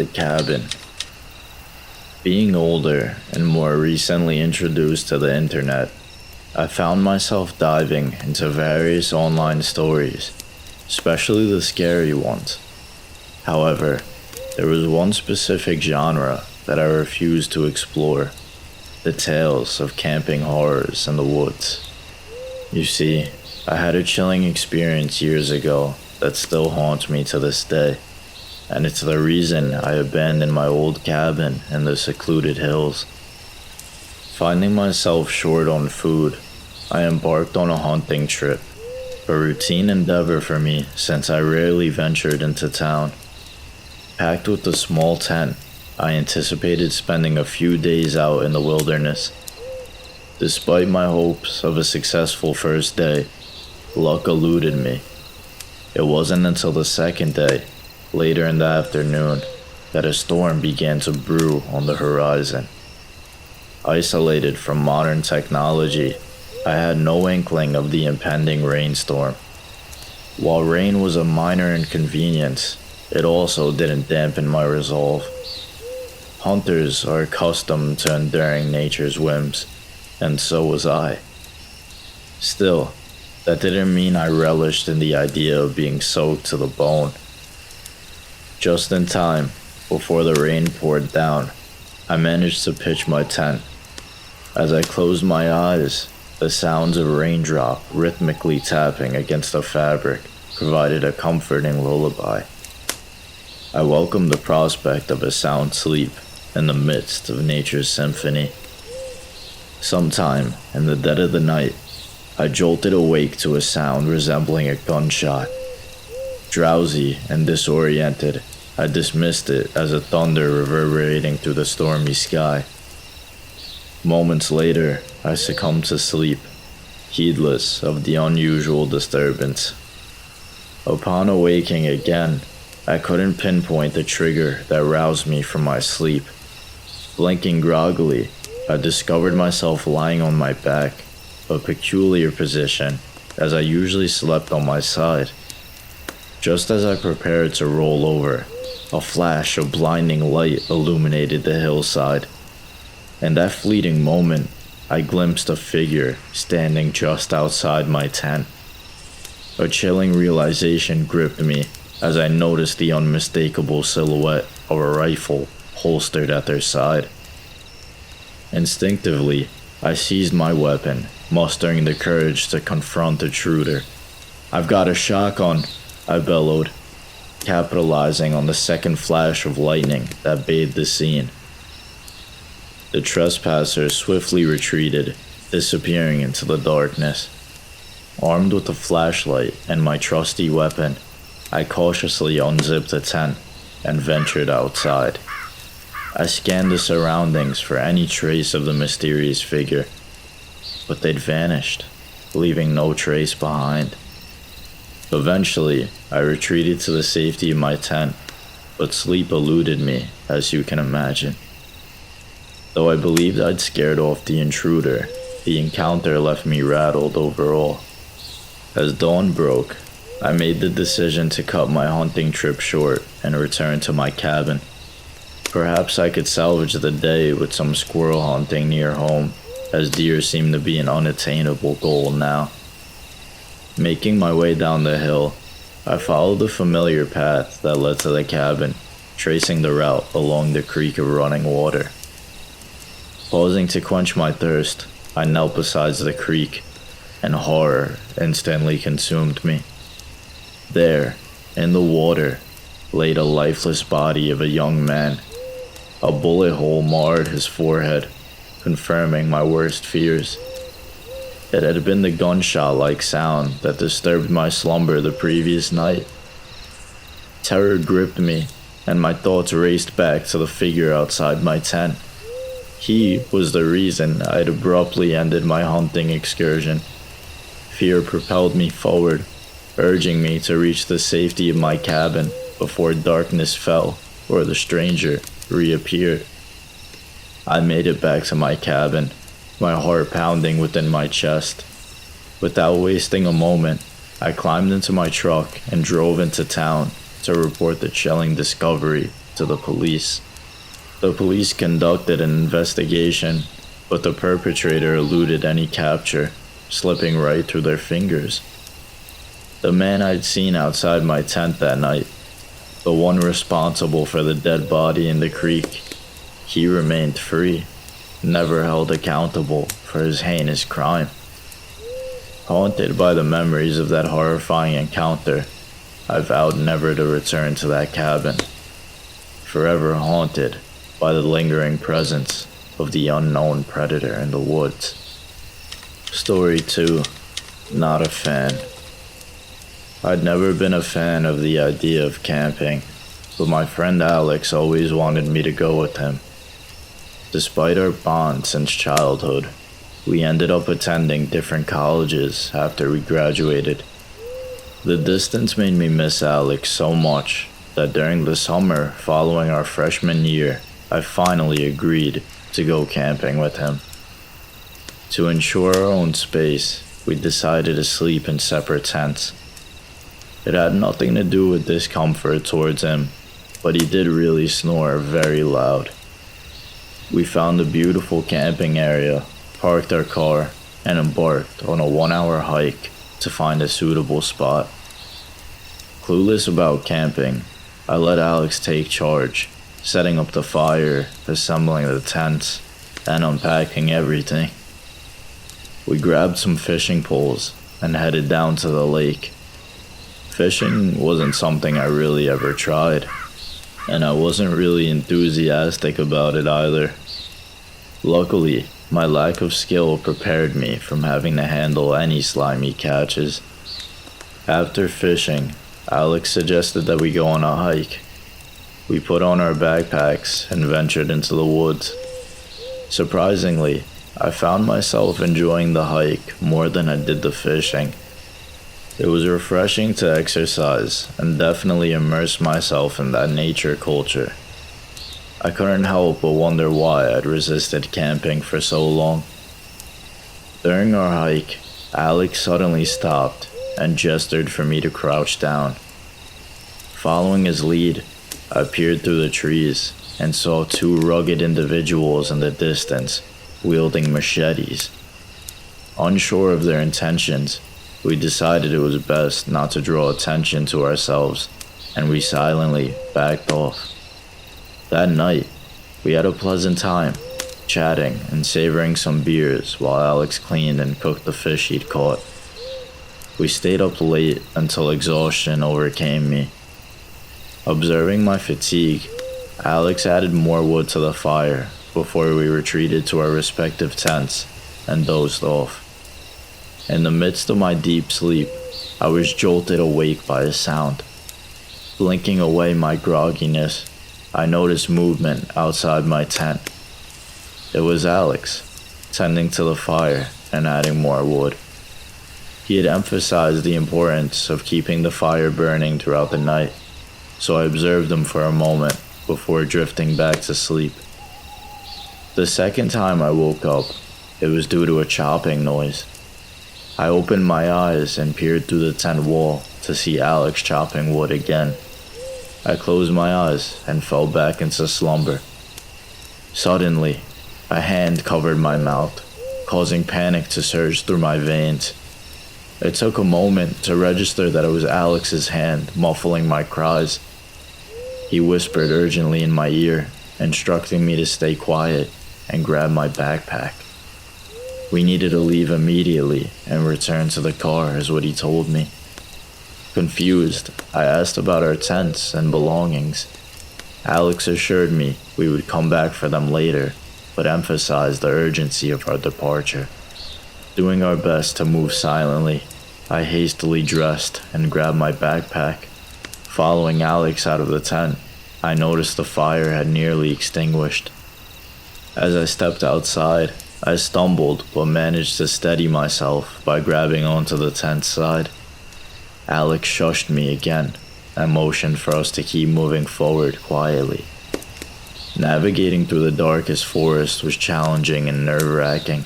The cabin. Being older and more recently introduced to the internet, I found myself diving into various online stories, especially the scary ones. However, there was one specific genre that I refused to explore: the tales of camping horrors in the woods. You see, I had a chilling experience years ago that still haunts me to this day, and it's the reason I abandoned my old cabin in the secluded hills. Finding myself short on food, I embarked on a hunting trip, a routine endeavor for me since I rarely ventured into town. Packed with a small tent, I anticipated spending a few days out in the wilderness. Despite my hopes of a successful first day, luck eluded me. It wasn't until the second day, later in the afternoon, that a storm began to brew on the horizon. Isolated from modern technology, I had no inkling of the impending rainstorm. While rain was a minor inconvenience, it also didn't dampen my resolve. Hunters are accustomed to enduring nature's whims, and so was I. Still, that didn't mean I relished in the idea of being soaked to the bone. Just in time, before the rain poured down, I managed to pitch my tent. As I closed my eyes, the sounds of raindrop rhythmically tapping against the fabric provided a comforting lullaby. I welcomed the prospect of a sound sleep in the midst of nature's symphony. Sometime in the dead of the night, I jolted awake to a sound resembling a gunshot. Drowsy and disoriented, I dismissed it as a thunder reverberating through the stormy sky. Moments later, I succumbed to sleep, heedless of the unusual disturbance. Upon awaking again, I couldn't pinpoint the trigger that roused me from my sleep. Blinking groggily, I discovered myself lying on my back, a peculiar position, as I usually slept on my side. Just as I prepared to roll over, a flash of blinding light illuminated the hillside. In that fleeting moment, I glimpsed a figure standing just outside my tent. A chilling realization gripped me as I noticed the unmistakable silhouette of a rifle holstered at their side. Instinctively, I seized my weapon, mustering the courage to confront the intruder. "I've got a shotgun," I bellowed, capitalizing on the second flash of lightning that bathed the scene. The trespasser swiftly retreated, disappearing into the darkness. Armed with a flashlight and my trusty weapon, I cautiously unzipped the tent and ventured outside. I scanned the surroundings for any trace of the mysterious figure, but they'd vanished, leaving no trace behind. Eventually, I retreated to the safety of my tent, but sleep eluded me, as you can imagine. Though I believed I'd scared off the intruder, the encounter left me rattled overall. As dawn broke, I made the decision to cut my hunting trip short and return to my cabin. Perhaps I could salvage the day with some squirrel hunting near home, as deer seemed to be an unattainable goal now. Making my way down the hill, I followed the familiar path that led to the cabin, tracing the route along the creek of running water. Pausing to quench my thirst, I knelt beside the creek, and horror instantly consumed me. There, in the water, laid a lifeless body of a young man. A bullet hole marred his forehead, confirming my worst fears. It had been the gunshot-like sound that disturbed my slumber the previous night. Terror gripped me, and my thoughts raced back to the figure outside my tent. He was the reason I had abruptly ended my hunting excursion. Fear propelled me forward, urging me to reach the safety of my cabin before darkness fell or the stranger reappeared. I made it back to my cabin, my heart pounding within my chest. Without wasting a moment, I climbed into my truck and drove into town to report the chilling discovery to the police. The police conducted an investigation, but the perpetrator eluded any capture, slipping right through their fingers. The man I'd seen outside my tent that night, the one responsible for the dead body in the creek, he remained free, never held accountable for his heinous crime. Haunted by the memories of that horrifying encounter, I vowed never to return to that cabin, forever haunted by the lingering presence of the unknown predator in the woods. Story 2. Not a fan. I'd never been a fan of the idea of camping, but my friend Alex always wanted me to go with him. Despite our bond since childhood, we ended up attending different colleges after we graduated. The distance made me miss Alex so much that during the summer following our freshman year, I finally agreed to go camping with him. To ensure our own space, we decided to sleep in separate tents. It had nothing to do with discomfort towards him, but he did really snore very loud. We found a beautiful camping area, parked our car, and embarked on a 1-hour hike to find a suitable spot. Clueless about camping, I let Alex take charge, setting up the fire, assembling the tents, and unpacking everything. We grabbed some fishing poles and headed down to the lake. Fishing wasn't something I really ever tried, and I wasn't really enthusiastic about it either. Luckily, my lack of skill prepared me from having to handle any slimy catches. After fishing, Alex suggested that we go on a hike. We put on our backpacks and ventured into the woods. Surprisingly, I found myself enjoying the hike more than I did the fishing. It was refreshing to exercise and definitely immerse myself in that nature culture. I couldn't help but wonder why I'd resisted camping for so long. During our hike, Alex suddenly stopped and gestured for me to crouch down. Following his lead, I peered through the trees and saw 2 rugged individuals in the distance, wielding machetes. Unsure of their intentions, we decided it was best not to draw attention to ourselves, and we silently backed off. That night, we had a pleasant time, chatting and savoring some beers while Alex cleaned and cooked the fish he'd caught. We stayed up late until exhaustion overcame me. Observing my fatigue, Alex added more wood to the fire before we retreated to our respective tents and dozed off. In the midst of my deep sleep, I was jolted awake by a sound. Blinking away my grogginess, I noticed movement outside my tent. It was Alex, tending to the fire and adding more wood. He had emphasized the importance of keeping the fire burning throughout the night, so I observed him for a moment before drifting back to sleep. The second time I woke up, it was due to a chopping noise. I opened my eyes and peered through the tent wall to see Alex chopping wood again. I closed my eyes and fell back into slumber. Suddenly, a hand covered my mouth, causing panic to surge through my veins. It took a moment to register that it was Alex's hand muffling my cries. He whispered urgently in my ear, instructing me to stay quiet and grab my backpack. We needed to leave immediately and return to the car, is what he told me. Confused, I asked about our tents and belongings. Alex assured me we would come back for them later, but emphasized the urgency of our departure. Doing our best to move silently, I hastily dressed and grabbed my backpack. Following Alex out of the tent, I noticed the fire had nearly extinguished. As I stepped outside, I stumbled but managed to steady myself by grabbing onto the tent side. Alex shushed me again and motioned for us to keep moving forward quietly. Navigating through the darkest forest was challenging and nerve-wracking.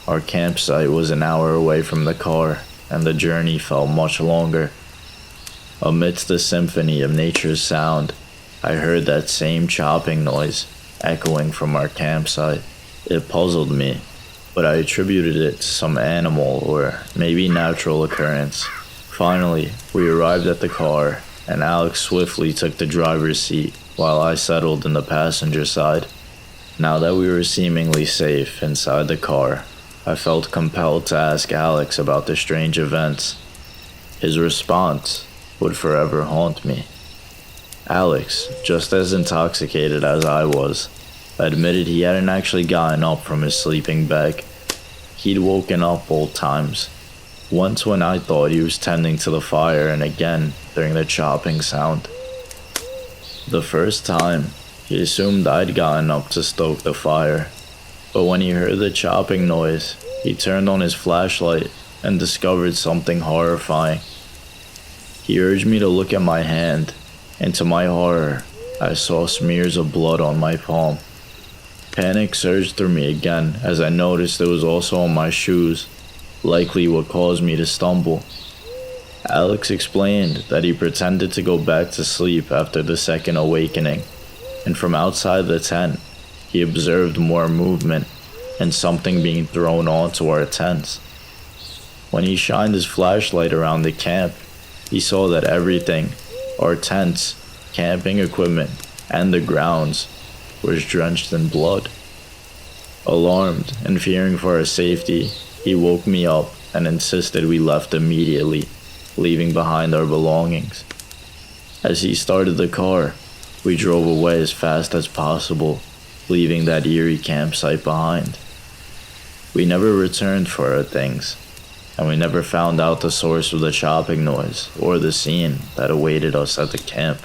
Our campsite was an hour away from the car, and the journey felt much longer. Amidst the symphony of nature's sound, I heard that same chopping noise echoing from our campsite. It puzzled me, but I attributed it to some animal or maybe natural occurrence. Finally, we arrived at the car, and Alex swiftly took the driver's seat while I settled in the passenger side. Now that we were seemingly safe inside the car, I felt compelled to ask Alex about the strange events. His response would forever haunt me. Alex, just as intoxicated as I was, admitted he hadn't actually gotten up from his sleeping bag. He'd woken up both times, once when I thought he was tending to the fire and again during the chopping sound. The first time, he assumed I'd gotten up to stoke the fire, but when he heard the chopping noise, he turned on his flashlight and discovered something horrifying. He urged me to look at my hand, and to my horror, I saw smears of blood on my palm. Panic surged through me again as I noticed it was also on my shoes, likely what caused me to stumble. Alex explained that he pretended to go back to sleep after the second awakening, and from outside the tent, he observed more movement and something being thrown onto our tents. When he shined his flashlight around the camp, he saw that everything, our tents, camping equipment, and the grounds, was drenched in blood. Alarmed and fearing for our safety, he woke me up and insisted we left immediately, leaving behind our belongings. As he started the car, we drove away as fast as possible, leaving that eerie campsite behind. We never returned for our things, and we never found out the source of the chopping noise or the scene that awaited us at the camp.